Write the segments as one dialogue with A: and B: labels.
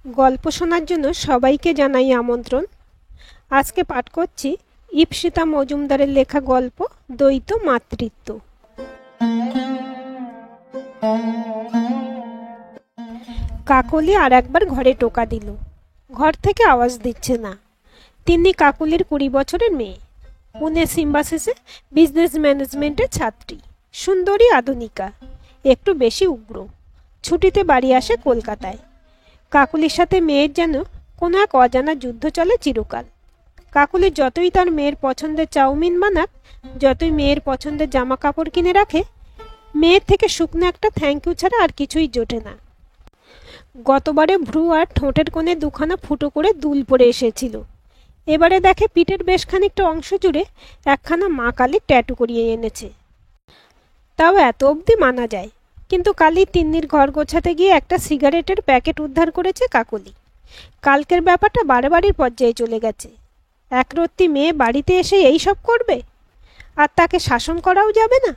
A: গল্প শোনার জন্য সবাইকে জানাই আমন্ত্রণ। আজকে পাঠ করছি ইপ্সিতা মজুমদারের লেখা গল্প দ্বৈত মাতৃত্ব। কাকলি আর একবার ঘরে টোকা দিল। ঘর থেকে আওয়াজ দিচ্ছে না। তিনি কাকলির 20 বছরের মেয়ে, পুনে সিম্বাসিসে বিজনেস ম্যানেজমেন্টের ছাত্রী, সুন্দরী আধুনিকা, একটু বেশি উগ্র। ছুটিতে বাড়ি আসে কলকাতায়। কাকুলির সাথে মেয়ের যেন কোনো এক অজানা যুদ্ধ চলে চিরকাল। কাকুলি যতই তার মেয়ের পছন্দের চাউমিন বানাক, যতই মেয়ের পছন্দের জামা কাপড় কিনে রাখে, মেয়ের থেকে শুকনো একটা থ্যাংক ইউ ছাড়া আর কিছুই জোটে না। গতবারে ভ্রু আর ঠোঁটের কোণে দুখানা ফুটো করে দুল পড়ে এসেছিল। এবারে দেখে পিঠের বেশ খানিকটা অংশ জুড়ে একখানা মা কালীর ট্যাটু করিয়ে এনেছে। তাও এত অবধি মানা যায়, কিন্তু কালই তিন্নির ঘর গোছাতে গিয়ে একটা সিগারেটের প্যাকেট উদ্ধার করেছে কাকলি। কালকের ব্যাপারটা বাড়াবাড়ির পর্যায়ে চলে গেছে। একরত্তি মেয়ে বাড়িতে এসে এই সব করবে, আর তাকে শাসন করাও যাবে না।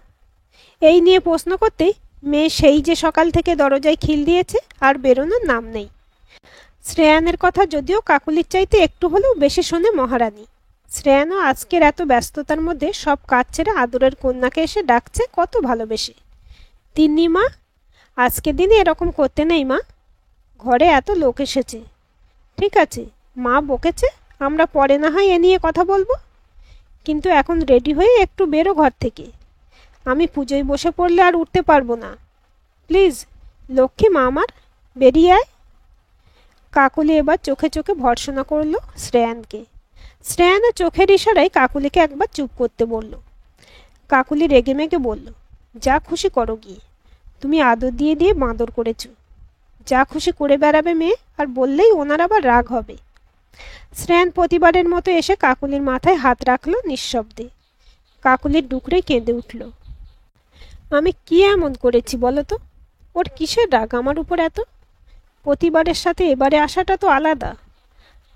A: এই নিয়ে প্রশ্ন করতেই মেয়ে সেই যে সকাল থেকে দরজায় খিল দিয়েছে, আর বেরোনোর নাম নেই। শ্রেয়ানের কথা যদিও কাকুলির চাইতে একটু হলেও বেশি শোনে মহারানী। শ্রেয়ানও আজকের এত ব্যস্ততার মধ্যে সব কাজ ছেড়ে আদরের কন্যাকে এসে ডাকছে কত ভালোবেসে। তিন্নি মা, আজকে দিনে এরকম করতে নেই মা, ঘরে এত লোক এসেছে। ঠিক আছে, মা বকেছে, আমরা পরে না হয় এ নিয়ে কথা বলবো, কিন্তু এখন রেডি হয়ে একটু বেরো ঘর থেকে। আমি পুজোয় বসে পড়লে আর উঠতে পারবো না। প্লিজ লক্ষ্মী মা আমার, বেরিয়ে আয়। কাকুলি এবার চোখে চোখে ভর্ৎসনা করল শ্রেয়ানকে। শ্রেয়ানও চোখের ইশারায় কাকুলিকে একবার চুপ করতে বলল। কাকুলি রেগে মেগে বলল, যা খুশি করো গিয়ে, তুমি আদর দিয়ে দিয়ে বাঁদর করেছ। যা খুশি করে বেড়াবে মেয়ে, আর বললেই ওনার আবার রাগ হবে। শ্রেয়ান প্রতিবারের মতো এসে কাকুলির মাথায় হাত রাখল নিঃশব্দে। কাকুলির ডুকরে কেঁদে উঠল। আমি কি এমন করেছি বলো তো? ওর কিসের রাগ আমার উপর এত? প্রতিবারের সাথে এবারে আসাটা তো আলাদা।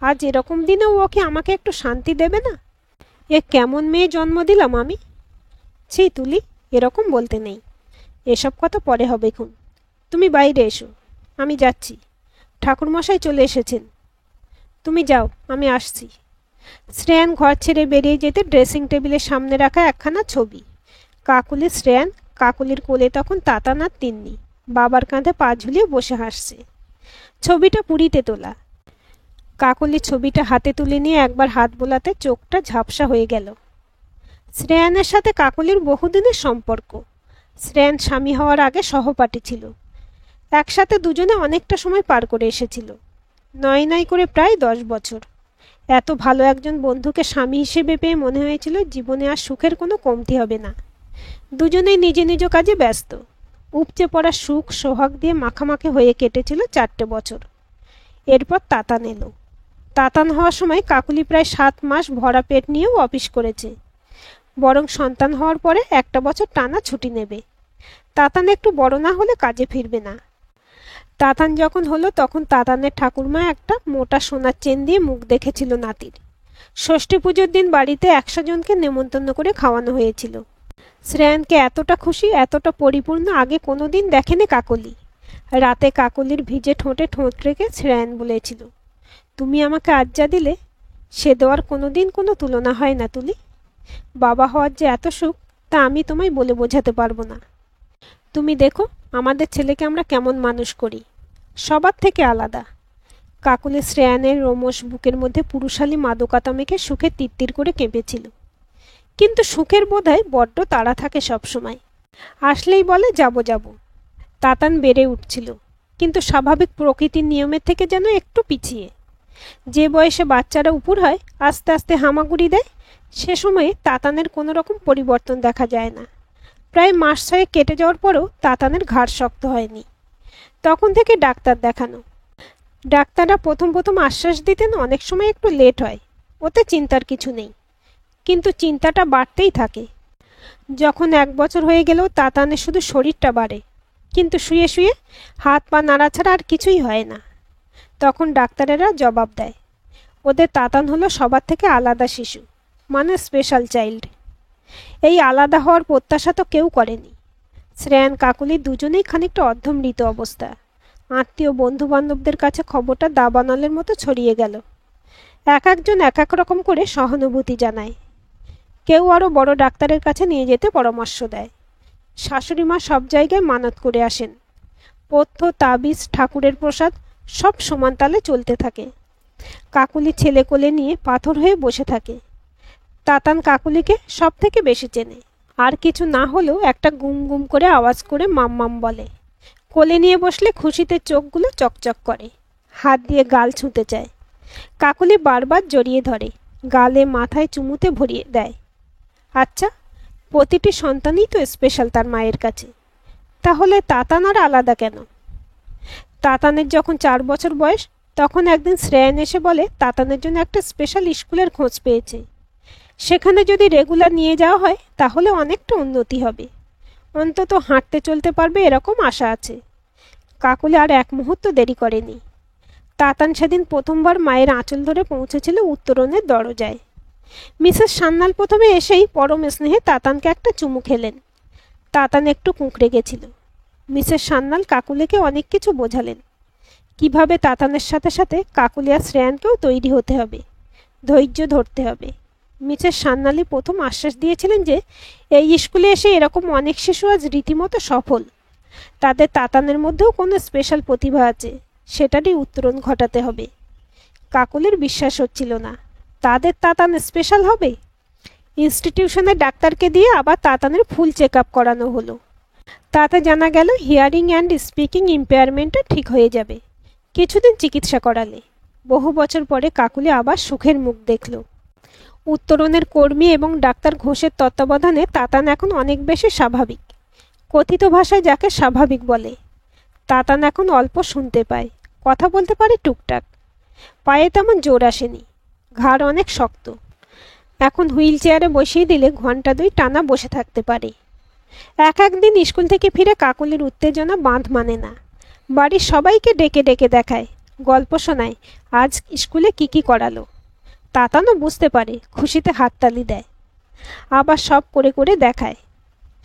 A: আজ এরকম দিনেও ওকে আমাকে একটু শান্তি দেবে না? এ কেমন মেয়ে জন্ম দিলাম আমি? ছি তুলি, এরকম বলতে নেই। এসব কথা পরে হবে খুন। তুমি বাইরে এসো, আমি যাচ্ছি। ঠাকুরমশাই চলে এসেছেন। তুমি যাও, আমি আসছি। শ্রেয়ান ঘর ছেড়ে বেরিয়ে যেতে ড্রেসিং টেবিলের সামনে রাখা একখানা ছবি। কাকুলি শ্রেয়ান, কাকুলির কোলে তখন তাতান আর তিন্নি বাবার কাঁধে পা ঝুলিয়ে বসে হাসছে। ছবিটা পুরীতে তোলা। কাকুলি ছবিটা হাতে তুলে নিয়ে একবার হাত বোলাতে চোখটা ঝাপসা হয়ে গেল। শ্রেয়ানের সাথে কাকুলির বহুদিনের সম্পর্ক। শ্রেয়ান স্বামী হওয়ার আগে সহপাঠী ছিল। একসাথে দুজনে অনেকটা সময় পার করে এসেছিল, নয় নয় করে প্রায় 10 বছর। এত ভালো একজন বন্ধুকে স্বামী হিসেবে পেয়ে মনে হয়েছিল জীবনে আর সুখের কোনো কমতি হবে না। দুজনেই নিজ নিজ কাজে ব্যস্ত। উপচে পড়া সুখ সোহাগ দিয়ে মাখামাখি হয়ে কেটেছিল 4টে বছর। এরপর তাতান এলো। তাতান হওয়ার সময় কাকুলি প্রায় 7 মাস ভরা পেট নিয়েও অফিস করেছে। বরং সন্তান হওয়ার পরে 1টা বছর টানা ছুটি নেবে। তাতান একটু বড় না হলে কাজে ফিরবে না। তাতান যখন হলো তখন তাতানের ঠাকুরমা একটা মোটা সোনার চেন দিয়ে মুখ দেখেছিল নাতির। ষষ্ঠী পুজোর দিন বাড়িতে 100 জনকে নেমন্তন্ন করে খাওয়ানো হয়েছিল। শ্রেয়ানকে এতটা খুশি, এতটা পরিপূর্ণ আগে কোনোদিন দেখেনি কাকলি। রাতে কাকলির ভিজে ঠোঁটে ঠোঁট রেখে শ্রেয়ান বলেছিল, তুমি আমাকে আজ যা দিলে, সে দেওয়ার কোনোদিন কোনো তুলনা হয় না তুলি। বাবা হওয়ার যে এত সুখ, তা আমি তোমায় বলে বোঝাতে পারবো না। তুমি দেখো আমাদের ছেলেকে আমরা কেমন মানুষ করি, সবার থেকে আলাদা। কাকুলি শ্রেয়ানের রোমশ বুকের মধ্যে পুরুষালী মাদকতা মেখে সুখে তিত্তির করে কেঁপেছিল। কিন্তু সুখের বোধহয় বড্ড তাড়া থাকে সবসময়। আসলেই বলে যাব যাব। তাতান বেড়ে উঠছিল, কিন্তু স্বাভাবিক প্রকৃতির নিয়মের থেকে যেন একটু পিছিয়ে। যে বয়সে বাচ্চারা উপর হয়, আস্তে আস্তে হামাগুড়ি দেয়, সে সময়ে তাতানের কোনো রকম পরিবর্তন দেখা যায় না। প্রায় মাস 6 কেটে যাওয়ার পরেও তাতানের ঘাড় শক্ত হয়নি। তখন থেকে ডাক্তার দেখানো। ডাক্তাররা প্রথম প্রথম আশ্বাস দিতেন অনেক সময় একটু লেট হয়, ওতে চিন্তার কিছু নেই। কিন্তু চিন্তাটা বাড়তেই থাকে। যখন 1 বছর হয়ে গেলেও তাতানের শুধু শরীরটা বাড়ে, কিন্তু শুয়ে শুয়ে হাত পা নাড়া ছাড়া আর কিছুই হয় না। তখন ডাক্তারেরা জবাব দেয়, ওদের তাতান হলো সবার থেকে আলাদা শিশু, মানে স্পেশাল চাইল্ড। এই আলাদা হওয়ার প্রত্যাশা তো কেউ করেনি। শ্রেয়ান কাকুলি দুজনেই খানিকটা অর্ধমৃত অবস্থা। আত্মীয় বন্ধু বান্ধবদের কাছে খবরটা দাবানলের মতো ছড়িয়ে গেল। এক একজন এক এক রকম করে সহানুভূতি জানায়। কেউ আরও বড় ডাক্তারের কাছে নিয়ে যেতে পরামর্শ দেয়। শাশুড়ি মা সব জায়গায় মানত করে আসেন। পথ্য, তাবিজ, ঠাকুরের প্রসাদ সব সমান তালে চলতে থাকে। কাকুলি ছেলে কোলে নিয়ে পাথর হয়ে বসে থাকে। তাতান কাকুলিকে সব থেকে বেশি চেনে। আর কিছু না হলেও একটা গুম গুম করে আওয়াজ করে মাম্মাম বলে। কোলে নিয়ে বসলে খুশিতে চোখগুলো চকচক করে, হাত দিয়ে গাল ছুঁতে চায়। কাকুলি বারবার জড়িয়ে ধরে, গালে মাথায় চুমুতে ভরিয়ে দেয়। আচ্ছা, প্রতিটি সন্তানই তো স্পেশাল তার মায়ের কাছে, তাহলে তাতান আর আলাদা কেন? তাতানের যখন 4 বছর বয়স, তখন একদিন শ্রেয়ান এসে বলে তাতানের জন্য একটা স্পেশাল স্কুলের খোঁজ পেয়েছে। সেখানে যদি রেগুলার নিয়ে যাওয়া হয় তাহলে অনেকটা উন্নতি হবে, অন্তত হাঁটতে চলতে পারবে এরকম আশা আছে। কাকুলি আর এক মুহূর্ত দেরি করেনি। তাতান সেদিন প্রথমবার মায়ের আঁচল ধরে পৌঁছেছিল উত্তরণের দরজায়। মিসেস সান্যাল প্রথমে এসেই পরম স্নেহে তাতানকে একটা চুমু খেলেন। তাতান একটু কুঁকড়ে গেছিল। মিসেস সান্যাল কাকুলিকে অনেক কিছু বোঝালেন, কিভাবে তাতানের সাথে সাথে কাকুলি আর শ্রেয়ানকেও তৈরি হতে হবে, ধৈর্য ধরতে হবে। মিসেস সান্যালি প্রথম আশ্বাস দিয়েছিলেন যে এই স্কুলে এসে এরকম অনেক শিশু আজ রীতিমতো সফল। তাদের তাতানের মধ্যেও কোনো স্পেশাল প্রতিভা আছে, সেটারই উত্তরণ ঘটাতে হবে। কাকুলির বিশ্বাস হচ্ছিল না, তাদের তাতান স্পেশাল হবে। ইনস্টিটিউশনের ডাক্তারকে দিয়ে আবার তাতানের ফুল চেক আপ করানো হলো। তাতে জানা গেল হিয়ারিং অ্যান্ড স্পিকিং ইম্পেয়ারমেন্টটা ঠিক হয়ে যাবে কিছুদিন চিকিৎসা করালে। বহু বছর পরে কাকুলি আবার সুখের মুখ দেখল। উত্তরণের কর্মী এবং ডাক্তার ঘোষের তত্ত্বাবধানে তাতান এখন অনেক বেশি স্বাভাবিক। কথিত ভাষায় যাকে স্বাভাবিক বলে। তাতান এখন অল্প শুনতে পায়, কথা বলতে পারে টুকটাক। পায়ে তেমন জোর আসেনি, ঘাড় অনেক শক্ত। এখন হুইল চেয়ারে বসিয়ে দিলে ঘন্টা 2 টানা বসে থাকতে পারে। এক একদিন স্কুল থেকে ফিরে কাকুলির উত্তেজনা বাঁধ মানে না। বাড়ির সবাইকে ডেকে ডেকে দেখায়, গল্প শোনায় আজ স্কুলে কি করালো। তাতানও বুঝতে পারে, খুশিতে হাততালি দেয়, আবার সব করে করে দেখায়।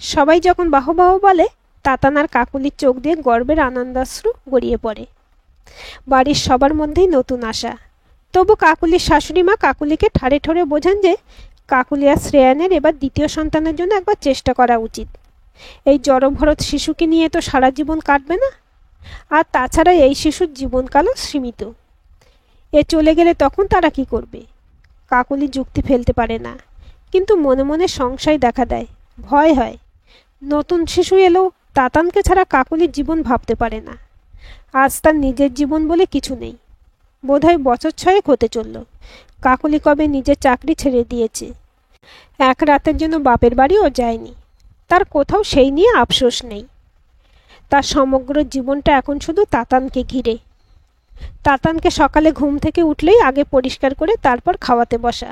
A: সবাই যখন বাহু বলে, তাতান আর কাকুলির চোখ দিয়ে গর্বের আনন্দাশ্রু গড়িয়ে পড়ে। বাড়ির সবার মধ্যেই নতুন আশা। তবু কাকুলির শাশুড়ি মা কাকুলিকে ঠাড়ে ঠোরে বোঝান যে কাকুলি আর শ্রেয়ানের এবার দ্বিতীয় সন্তানের জন্য একবার চেষ্টা করা উচিত। এই জড়ভরত শিশুকে নিয়ে তো সারা জীবন কাটবে না, আর তাছাড়া এই শিশুর জীবনকালও সীমিত। এ চলে গেলে তখন তারা কি করবে? কাকুলি যুক্তি ফেলতে পারে না, কিন্তু মনে মনে সংশয় দেখা দেয়, ভয় হয়। নতুন শিশু এলেও তাতানকে ছাড়া কাকুলির জীবন ভাবতে পারে না। আজ তার নিজের জীবন বলে কিছু নেই। বোধহয় বছর 6 হতে চলল কাকুলি কবে নিজের চাকরি ছেড়ে দিয়েছে। এক রাতের জন্য বাপের বাড়িও যায়নি। তার কোথাও সেই নিয়ে আফসোস নেই। তার সমগ্র জীবনটা এখন শুধু তাতানকে ঘিরে। তাতানকে সকালে ঘুম থেকে উঠলেই আগে পরিষ্কার করে তারপর খাওয়াতে বসা।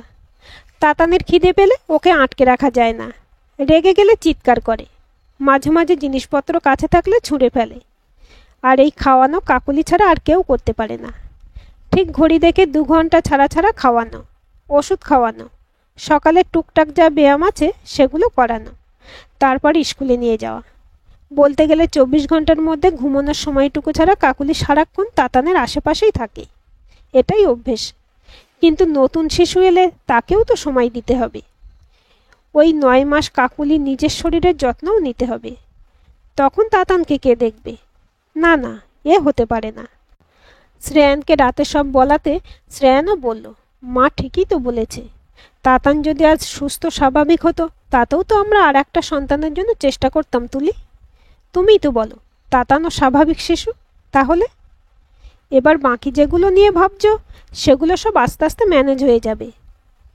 A: তাতানের খিদে পেলে ওকে আটকে রাখা যায় না, রেগে গেলে চিৎকার করে, মাঝে মাঝে জিনিসপত্র কাছে থাকলে ছুঁড়ে ফেলে। আর এই খাওয়ানো কাকুলি ছাড়া আর কেউ করতে পারে না। ঠিক ঘড়ি দেখে 2 ঘন্টা ছাড়া ছাড়া খাওয়ানো, ওষুধ খাওয়ানো, সকালে টুকটাক যা ব্যায়াম আছে সেগুলো করানো, তারপর স্কুলে নিয়ে যাওয়া। বলতে গেলে 24 ঘন্টার মধ্যে ঘুমানোর সময়টুকু ছাড়া কাকুলি সারাক্ষণ তাতানের আশেপাশেই থাকে। এটাই অভ্যেস। কিন্তু নতুন শিশু এলে তাকেও তো সময় দিতে হবে। ওই 9 মাস কাকুলি নিজের শরীরের যত্নও নিতে হবে। তখন তাতানকে কে দেখবে? না না, এ হতে পারে না। শ্রেয়ানকে রাতে সব বলাতে শ্রেয়ানও বলল, মা ঠিকই তো বলেছে। তাতান যদি আজ সুস্থ স্বাভাবিক হতো, তাতেও তো আমরা আর একটা সন্তানের জন্য চেষ্টা করতাম। তুমিই তো বলো তাতানও স্বাভাবিক শিশু। তাহলে এবার বাকি যেগুলো নিয়ে ভাবছো সেগুলো সব আস্তে আস্তে ম্যানেজ হয়ে যাবে।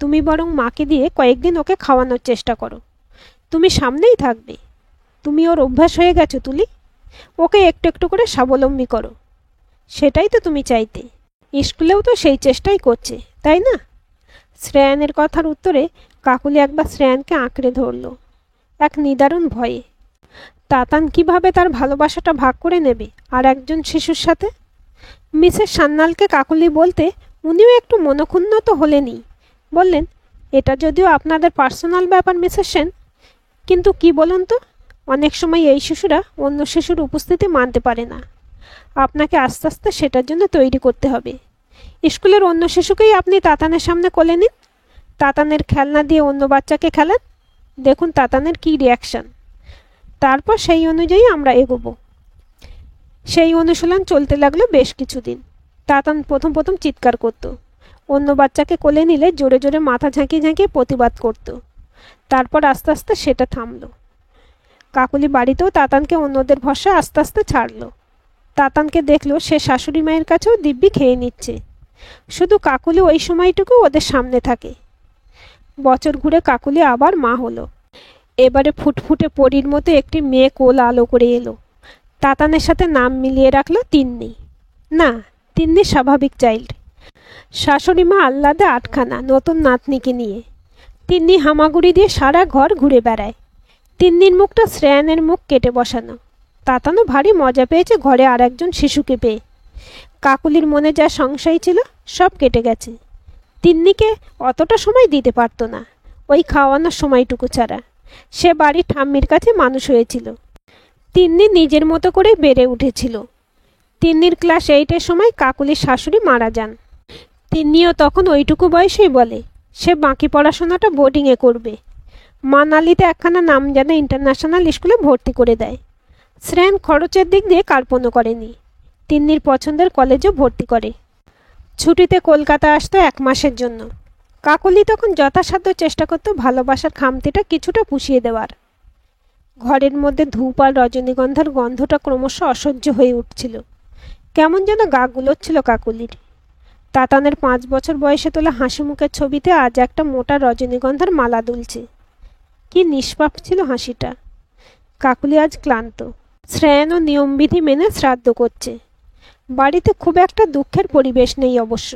A: তুমি বরং মাকে দিয়ে কয়েকদিন ওকে খাওয়ানোর চেষ্টা করো। তুমি সামনেই থাকবে। তুমি ওর অভ্যাস হয়ে গেছো তুলি। ওকে একটু একটু করে স্বাবলম্বী করো। সেটাই তো তুমি চাইতে। স্কুলেও তো সেই চেষ্টাই করছে, তাই না? শ্রেয়ানের কথার উত্তরে কাকুলি একবার শ্রেয়ানকে আঁকড়ে ধরল, এক নিদারুণ ভয়ে। তাতান কিভাবে তার ভালোবাসাটা ভাগ করে নেবে আর একজন শিশুর সাথে? মিসেস সান্যালকে কাকুলি বলতে উনিও একটু মনক্ষুণ্ণ হলেনই। বললেন, এটা যদিও আপনাদের পার্সোনাল ব্যাপার মিসেস সেন, কিন্তু কি বলুন তো, অনেক সময় এই শিশুরা অন্য শিশুর উপস্থিতি মানতে পারে না। আপনাকে আস্তে আস্তে সেটার জন্য তৈরি করতে হবে। স্কুলের অন্য শিশুকেই আপনি তাতানের সামনে কোলে নিন, তাতানের খেলনা দিয়ে অন্য বাচ্চাকে খেলান, দেখুন তাতানের কী রিয়াকশান। তারপর সেই অনুযায়ী আমরা এগোবো। সেই অনুশীলন চলতে লাগলো বেশ কিছুদিন। তাতান প্রথম প্রথম চিৎকার করত, অন্য বাচ্চাকে কোলে নিলে জোরে জোরে মাথা ঝাঁকিয়ে ঝাঁকিয়ে প্রতিবাদ করত। তারপর আস্তে আস্তে সেটা থামলো। কাকুলি বাড়িতেও তাতানকে অন্যদের ভরসা আস্তে আস্তে ছাড়লো। তাতানকে দেখলো সে শাশুড়ি মায়ের কাছেও দিব্যি খেয়ে নিচ্ছে, শুধু কাকুলি ওই সময়টুকু ওদের সামনে থাকে। বছর ঘুরে কাকুলি আবার মা হলো। এবারে ফুটফুটে পরীর মতো একটি মেয়ে কোল আলো করে এলো। তাতানের সাথে নাম মিলিয়ে রাখলো তিন্নি। না, তিন্নি স্বাভাবিক চাইল্ড। শাশুড়ি মা আহ্লাদে আটখানা নতুন নাতনিকে নিয়ে। তিন্নি হামাগুড়ি দিয়ে সারা ঘর ঘুরে বেড়ায়। তিন্নির মুখটা শ্রেয়ানের মুখ কেটে বসানো। তাতানও ভারী মজা পেয়েছে ঘরে আর একজন শিশুকে পেয়ে। কাকুলির মনে যা সংশয় ছিল সব কেটে গেছে। তিন্নিকে অতটা সময় দিতে পারত না, ওই খাওয়ানোর সময়টুকু ছাড়া। সে বাড়ির ঠাম্মির কাছে মানুষ হয়েছিল। তিন্নি নিজের মতো করে বেড়ে উঠেছিল। তিন্নির ক্লাস 8-এর সময় কাকুলির শাশুড়ি মারা যান। তিন্নিও তখন ওইটুকু বয়সেই বলে সে বাকি পড়াশোনাটা বোর্ডিংয়ে করবে। মানালিতে একখানা নামজানা ইন্টারন্যাশনাল স্কুলে ভর্তি করে দেয়। শ্রেয়ান খরচের দিক দিয়ে কার্পণ্য করেনি, তিন্নির পছন্দের কলেজেও ভর্তি করে। ছুটিতে কলকাতা আসতো 1 মাসের জন্য। কাকলি তখন যথাসাধ্য চেষ্টা করত ভালোবাসার খামতিটা কিছুটা পুষিয়ে দেওয়ার। ঘরের মধ্যে ধূপ আর রজনীগন্ধার গন্ধটা ক্রমশ অসহ্য হয়ে উঠছিল। কেমন যেন গা গুলোচ্ছিল কাকুলির। তাতানের 5 বছর বয়সে তোলা হাসি মুখের ছবিতে আজ একটা মোটা রজনীগন্ধার মালা দুলছে। কি নিষ্পাপ ছিল হাসিটা। কাকুলি আজ ক্লান্ত। শ্রেয়ানও নিয়মবিধি মেনে শ্রাদ্ধ করছে। বাড়িতে খুব একটা দুঃখের পরিবেশ নেই অবশ্য।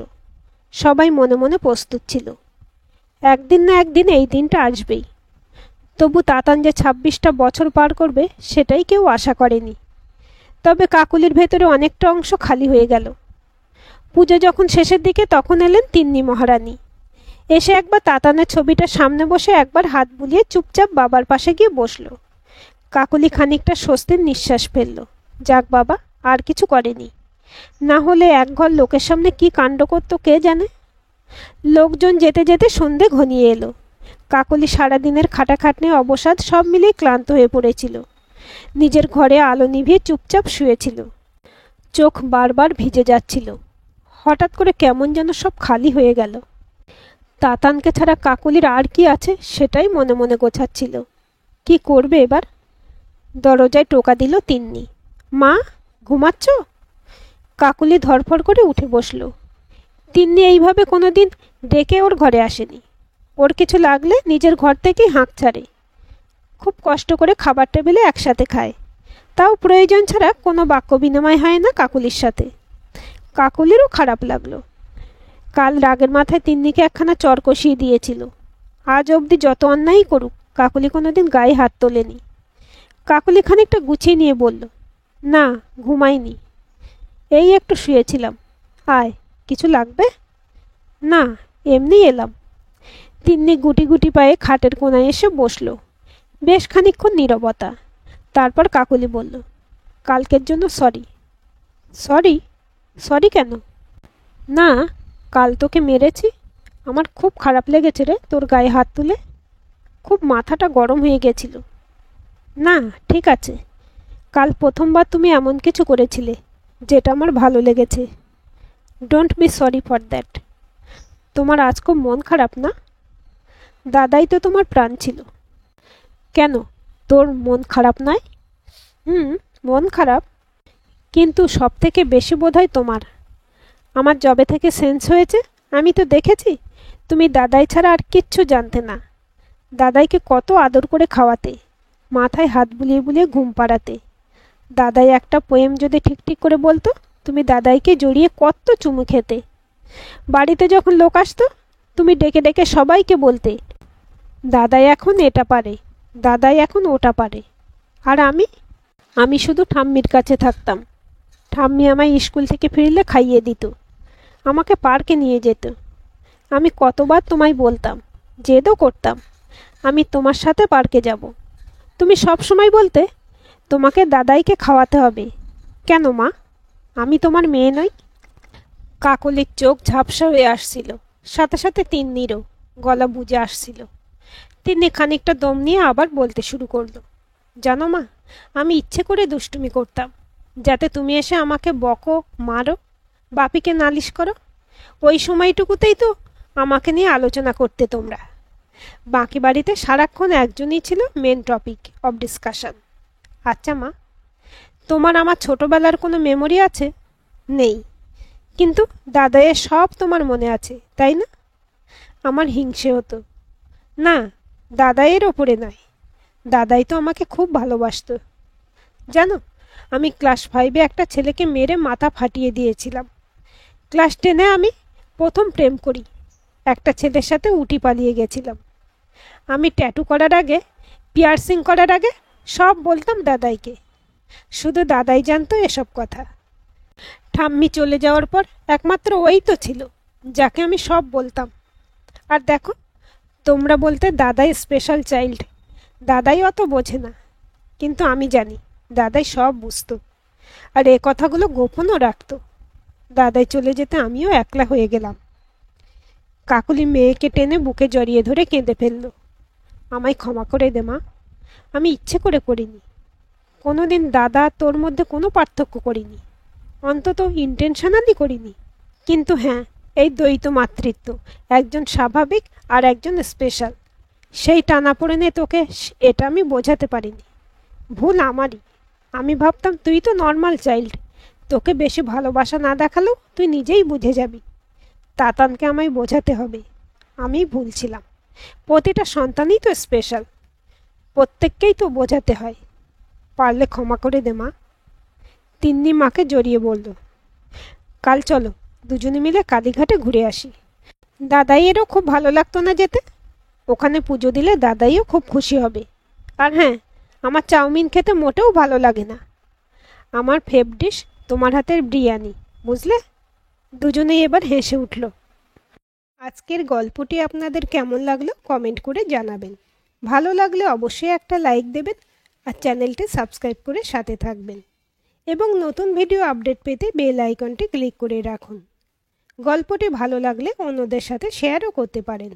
A: সবাই মনে মনে প্রস্তুত ছিল, একদিন না একদিন এই দিনটা আসবেই। তবু তাতান যে 26টা বছর পার করবে সেটাই কেউ আশা করেনি। তবে কাকুলির ভেতরে অনেকটা অংশ খালি হয়ে গেল। পুজো যখন শেষের দিকে তখন এলেন তিন্নি মহারানী। এসে একবার তাতানের ছবিটা সামনে বসে একবার হাত বুলিয়ে চুপচাপ বাবার পাশে গিয়ে বসল। কাকুলি খানিকটা স্বস্তির নিঃশ্বাস ফেলল। যাক বাবা, আর কিছু করেনি, না হলে একঘর লোকের সামনে কি কাণ্ড করত কে জানে। লোকজন যেতে যেতে সন্ধে ঘনিয়ে এলো। কাকুলি সারাদিনের খাটাখাটনি অবসাদ সব মিলিয়ে ক্লান্ত হয়ে পড়েছিল। নিজের ঘরে আলো নিভিয়ে চুপচাপ শুয়েছিল। চোখ বারবার ভিজে যাচ্ছিল। হঠাৎ করে কেমন যেন সব খালি হয়ে গেল। তাতানকে ছাড়া কাকুলির আর কি আছে সেটাই মনে মনে গোছাচ্ছিল। কি করবে এবার? দরজায় টোকা দিল তিন্নি। মা, ঘুমাচ্ছ? কাকুলি ধরফর করে উঠে বসল। তিন্নি এইভাবে কোনোদিন ডেকে ওর ঘরে আসেনি। ওর কিছু লাগলে নিজের ঘর থেকেই হাঁক ছাড়ে। খুব কষ্ট করে খাবার টেবিলে একসাথে খায়, তাও প্রয়োজন ছাড়া কোনো বাক্য বিনিময় হয় না কাকুলির সাথে। কাকুলিরও খারাপ লাগলো। কাল রাগের মাথায় তিন্নিকে একখানা চর কষিয়ে দিয়েছিল। আজ অবধি যত অন্যায়ই করুক কাকুলি কোনোদিন গায়ে হাত তোলেনি। কাকুলি খানিকটা গুছিয়ে নিয়ে বলল, না, ঘুমাইনি, এই একটু শুয়েছিলাম। আয়, কিছু লাগবে? না, এমনি এলাম। তিন্নি গুটি গুটি পায়ে খাটের কোনায় এসে বসল। বেশ খানিকক্ষণ নীরবতা। তারপর কাকুলি বলল, কালকের জন্য সরি। সরি? সরি কেন? না, কাল তোকে মেরেছি, আমার খুব খারাপ লেগেছে রে তোর গায়ে হাত তুলে। খুব মাথাটা গরম হয়ে গেছিল। না, ঠিক আছে, কাল প্রথমবার তুমি এমন কিছু করেছিলে যেটা আমার ভালো লেগেছে। Don't be sorry for that. তোমার আজ খুব মন খারাপ না? দাদাই তো তোমার প্রাণ ছিল। কেন, তোর মন খারাপ নয়? মন খারাপ, কিন্তু সব থেকে বেশি বোধহয় তোমার। আমার যবে থেকে সেন্স হয়েছে আমি তো দেখেছি তুমি দাদাই ছাড়া আর কিচ্ছু জানতে না। দাদাইকে কত আদর করে খাওয়াতে, মাথায় হাত বুলিয়ে বুলিয়ে ঘুম পাড়াতে। দাদাই একটা পোয়েম যদি ঠিক ঠিক করে বলতো তুমি দাদাইকে জড়িয়ে কত চুমু খেতে। বাড়িতে যখন লোক আসতো তুমি ডেকে ডেকে সবাইকে বলতে, দাদাই এখন এটা পারে, দাদাই এখন ওটা পারে। আর আমি শুধু ঠাম্মির কাছে থাকতাম। ঠাম্মি আমায় স্কুল থেকে ফিরলে খাইয়ে দিত, আমাকে পার্কে নিয়ে যেত। আমি কতবার তোমায় বলতাম, জেদও করতাম, আমি তোমার সাথে পার্কে যাব। তুমি সব সময় বলতে তোমাকে দাদাইকে খাওয়াতে হবে। কেন মা, আমি তোমার মেয়ে নই? কাকলির চোখ ঝাপসা হয়ে আসছিল, সাথে সাথে তিন্নিরও গলা বুঝে আসছিল। তিন্নি খানিকটা দম নিয়ে আবার বলতে শুরু করলো, জানো মা, আমি ইচ্ছে করে দুষ্টুমি করতাম, যাতে তুমি এসে আমাকে বকো, মারো, বাপিকে নালিশ করো। ওই সময়টুকুতেই তো আমাকে নিয়ে আলোচনা করতে তোমরা। বাকি বাড়িতে সারাক্ষণ একজনই ছিল মেন টপিক অফ ডিসকাশন। আচ্ছা মা, তোমার আমার ছোটবেলার কোনো মেমোরি আছে? নেই, কিন্তু দাদাইয়ের সব তোমার মনে আছে, তাই না? আমার হিংসে হতো। না, দাদাইয়ের ওপরে নয়, দাদাই তো আমাকে খুব ভালোবাসতো। জানো, আমি ক্লাস 5-এ একটা ছেলেকে মেরে মাথা ফাটিয়ে দিয়েছিলাম। ক্লাস 10-এ আমি প্রথম প্রেম করি, একটা ছেলের সাথে উটি পালিয়ে গেছিলাম। আমি ট্যাটু করার আগে, পিয়ার্সিং করার আগে সব বলতাম দাদাইকে। শুধু দাদাই জানতো এসব কথা। ঠাম্মি চলে যাওয়ার পর একমাত্র ওই তো ছিল যাকে আমি সব বলতাম। আর দেখো, তোমরা বলতে দাদাই স্পেশাল চাইল্ড, দাদাই অত বোঝে না, কিন্তু আমি জানি দাদাই সব বুঝতো, আর এ কথাগুলো গোপনও রাখতো। দাদাই চলে যেতে আমিও একলা হয়ে গেলাম। কাকুলি মেয়েকে টেনে বুকে জড়িয়ে ধরে কেঁদে ফেলল। আমায় ক্ষমা করে দে মা, আমি ইচ্ছে করে করিনি। কোনোদিন দাদা তোর মধ্যে কোনো পার্থক্য করিনি, অন্তত ইন্টেনশনালি করিনি। কিন্তু হ্যাঁ, এই দ্বৈত মাতৃত্ব, একজন স্বাভাবিক আর একজন স্পেশাল, সেই টানাপোড়েনে তোকে এটা আমি বোঝাতে পারিনি। ভুল আমারই। আমি ভাবতাম তুই তো নর্মাল চাইল্ড, তোকে বেশি ভালোবাসা না দেখালেও তুই নিজেই বুঝে যাবি। তাতানকে আমায় বোঝাতে হবে আমি ভুল ছিলাম। প্রতিটা সন্তানই তো স্পেশাল, প্রত্যেককেই তো বোঝাতে হয়। পারলে ক্ষমা করে দে মা। তিন্নি মাকে জড়িয়ে বলল, কাল চলো দুজনে মিলে কালীঘাটে ঘুরে আসি। দাদাইয়েরও খুব ভালো লাগতো না যেতে? ওখানে পুজো দিলে দাদাইও খুব খুশি হবে। আর হ্যাঁ, আমার চাউমিন খেতে মোটেও ভালো লাগে না। আমার ফেভ ডিশ তোমার হাতের বিরিয়ানি, বুঝলে? দুজনেই এবার হেসে উঠল। আজকের গল্পটি আপনাদের কেমন লাগলো কমেন্ট করে জানাবেন। ভালো লাগলে অবশ্যই একটা লাইক দেবেন, আর চ্যানেলটি সাবস্ক্রাইব করে সাথে থাকবেন, এবং নতুন ভিডিও আপডেট পেতে বেল আইকনটি ক্লিক করে রাখুন। গল্পটি ভালো লাগলে অন্যদের সাথে শেয়ারও করতে পারেন।